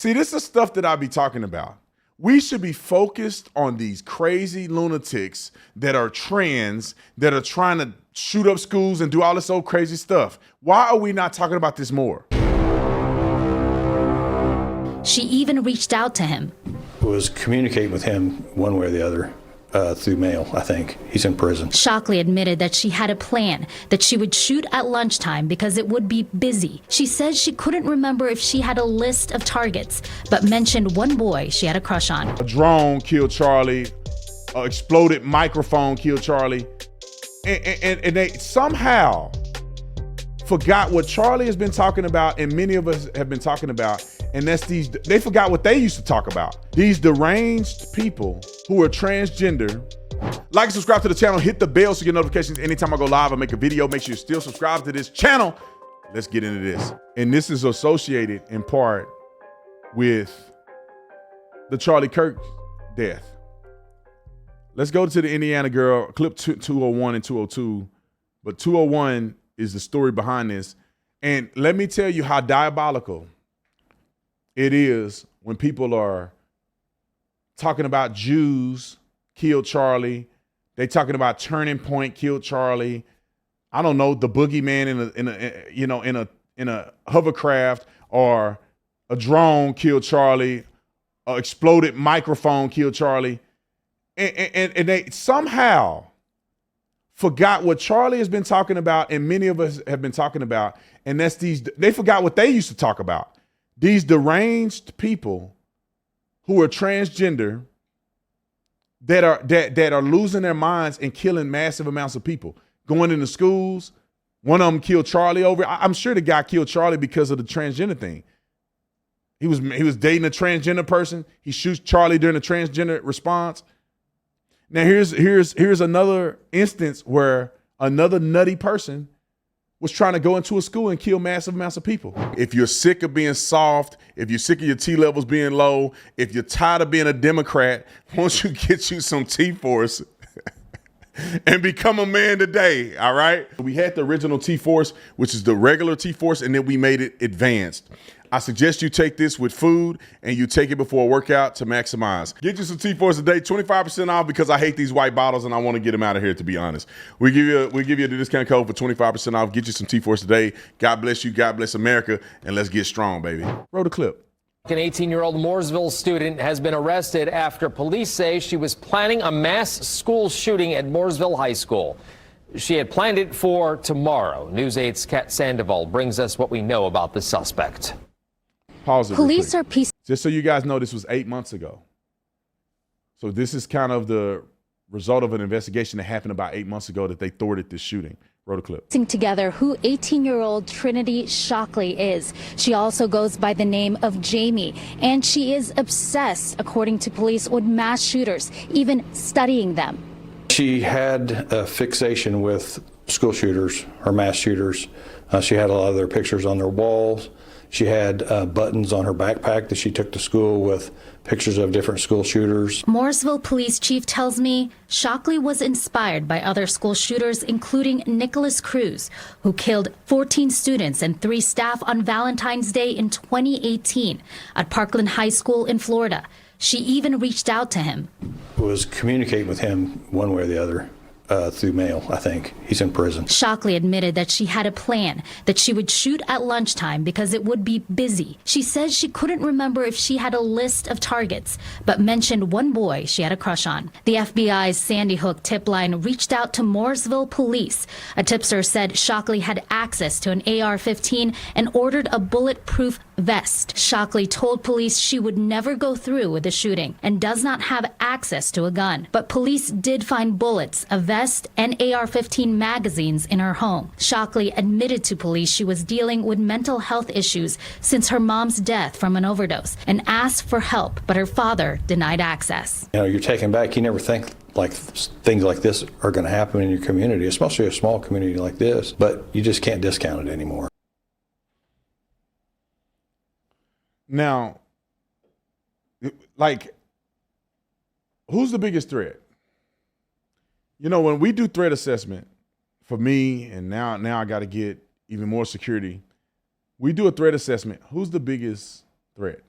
See, this is stuff that I be talking about. We should be focused on these crazy lunatics that are trans, that are trying to shoot up schools and do all this old crazy stuff. Why are we not talking about this more? She even reached out to him. Was communicating with him one way or the other through mail, I think. He's in prison. Shockley admitted that she had a plan, that she would shoot at lunchtime because it would be busy. She says she couldn't remember if she had a list of targets, but mentioned one boy she had a crush on. A drone killed Charlie, an exploded microphone killed Charlie, and they somehow forgot what Charlie has been talking about and many of us have been talking about, and that's they forgot what they used to talk about. These deranged people who are transgender. Like and subscribe to the channel, hit the bell so you get notifications anytime I go live or make a video. Make sure you're still subscribed to this channel. Let's get into this. And this is associated in part with the Charlie Kirk death. Let's go to the Indiana girl, clip 201 and 202. But 201 is the story behind this. And let me tell you how diabolical it is when people are talking about Jews killed Charlie. They talking about Turning Point killed Charlie. I don't know, the boogeyman in a hovercraft, or a drone killed Charlie, an exploded microphone killed Charlie. And they somehow forgot what Charlie has been talking about and many of us have been talking about. And that's they forgot what they used to talk about. These deranged people who are transgender that are losing their minds and killing massive amounts of people, going into schools. One of them killed Charlie over. I'm sure the guy killed Charlie because of the transgender thing. He was dating a transgender person. He shoots Charlie during the transgender response. Now here's another instance where another nutty person was trying to go into a school and kill massive amounts of people. If you're sick of being soft, if you're sick of your T levels being low, if you're tired of being a Democrat, why don't you get you some T-Force and become a man today, all right? We had the original T-Force, which is the regular T-Force, and then we made it advanced. I suggest you take this with food and you take it before a workout to maximize. Get you some T-Force today, 25% off, because I hate these white bottles and I want to get them out of here, to be honest. We give you the discount code for 25% off. Get you some T-Force today. God bless you. God bless America. And let's get strong, baby. Roll the clip. An 18-year-old Mooresville student has been arrested after police say she was planning a mass school shooting at Mooresville High School. She had planned it for tomorrow. News 8's Kat Sandoval brings us what we know about the suspect. Pause it. Police are peaceful. Just so you guys know, this was 8 months ago. So this is kind of the result of an investigation that happened about 8 months ago that they thwarted this shooting. Roll the clip. Together who 18-year-old Trinity Shockley is. She also goes by the name of Jamie, and she is obsessed, according to police, with mass shooters, even studying them. She had a fixation with school shooters or mass shooters. She had a lot of their pictures on their walls. She had buttons on her backpack that she took to school with pictures of different school shooters. Mooresville Police Chief tells me Shockley was inspired by other school shooters, including Nicholas Cruz, who killed 14 students and 3 staff on Valentine's Day in 2018 at Parkland High School in Florida. She even reached out to him. Was communicating with him one way or the other through mail, I think. He's in prison. Shockley admitted that she had a plan, that she would shoot at lunchtime because it would be busy. She says she couldn't remember if she had a list of targets, but mentioned one boy she had a crush on. The FBI's Sandy Hook tip line reached out to Mooresville police. A tipster said Shockley had access to an AR-15 and ordered a bulletproof vest. Shockley told police she would never go through with the shooting and does not have access to a gun. But police did find bullets, a vest, and AR-15 magazines in her home. Shockley admitted to police she was dealing with mental health issues since her mom's death from an overdose and asked for help, but her father denied access. You know, you're taken back. You never think like things like this are going to happen in your community, especially a small community like this, but you just can't discount it anymore. Now, like, who's the biggest threat? You know, when we do threat assessment, for me, and now I got to get even more security, we do a threat assessment. Who's the biggest threat?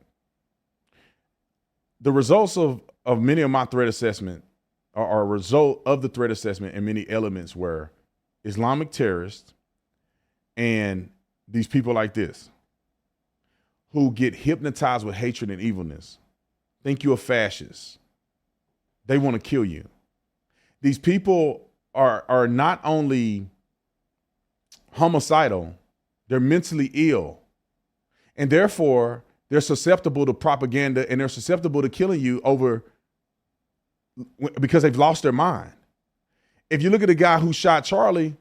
the results of many of my threat assessment are a result of the threat assessment, and many elements were Islamic terrorists and these people like this who get hypnotized with hatred and evilness, think you're a fascist. They want to kill you. These people are not only homicidal, they're mentally ill. And therefore, they're susceptible to propaganda, and they're susceptible to killing you because they've lost their mind. If you look at the guy who shot Charlie,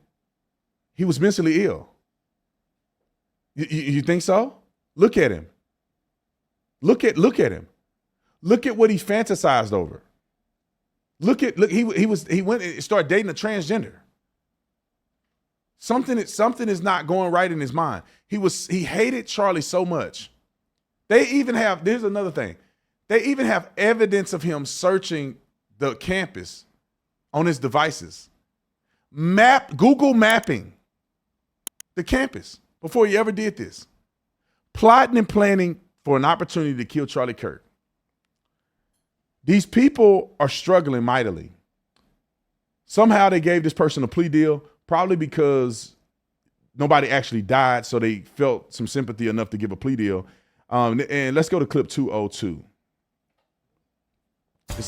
he was mentally ill. You think so? Look at him. Look at him. Look at what he fantasized over. He went and started dating a transgender. Something is not going right in his mind. He hated Charlie so much. There's another thing. They even have evidence of him searching the campus on his devices. Google mapping the campus before he ever did this. Plotting and planning for an opportunity to kill Charlie Kirk. These people are struggling mightily. Somehow they gave this person a plea deal, probably because nobody actually died, so they felt some sympathy enough to give a plea deal. And let's go to clip 202.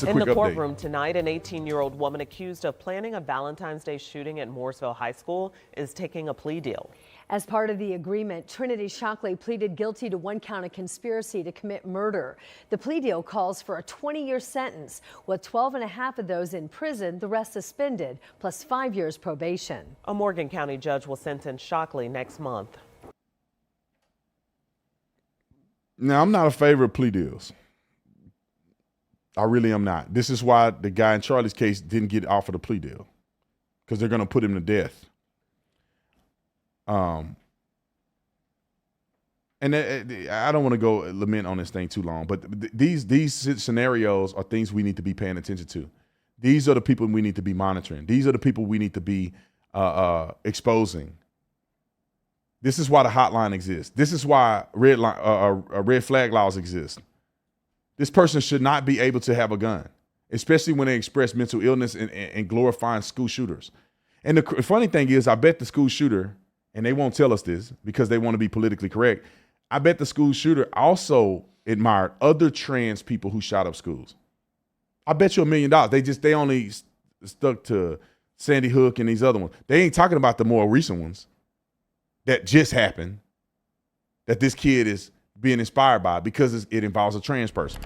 In the courtroom tonight, an 18-year-old woman accused of planning a Valentine's Day shooting at Mooresville High School is taking a plea deal. As part of the agreement, Trinity Shockley pleaded guilty to 1 count of conspiracy to commit murder. The plea deal calls for a 20-year sentence, with 12 and a half of those in prison, the rest suspended, plus 5 years probation. A Morgan County judge will sentence Shockley next month. Now, I'm not a favor of plea deals. I really am not. This is why the guy in Charlie's case didn't get offered a plea deal, because they're going to put him to death. And I don't want to go lament on this thing too long, but these scenarios are things we need to be paying attention to. These are the people we need to be monitoring. These are the people we need to be exposing. This is why the hotline exists. This is why red flag laws exist. This person should not be able to have a gun, especially when they express mental illness and glorifying school shooters. And the funny thing is, I bet the school shooter, and they won't tell us this because they want to be politically correct, I bet the school shooter also admired other trans people who shot up schools. I bet you $1 million. They only stuck to Sandy Hook and these other ones. They ain't talking about the more recent ones that just happened, that this kid is being inspired by because it involves a trans person.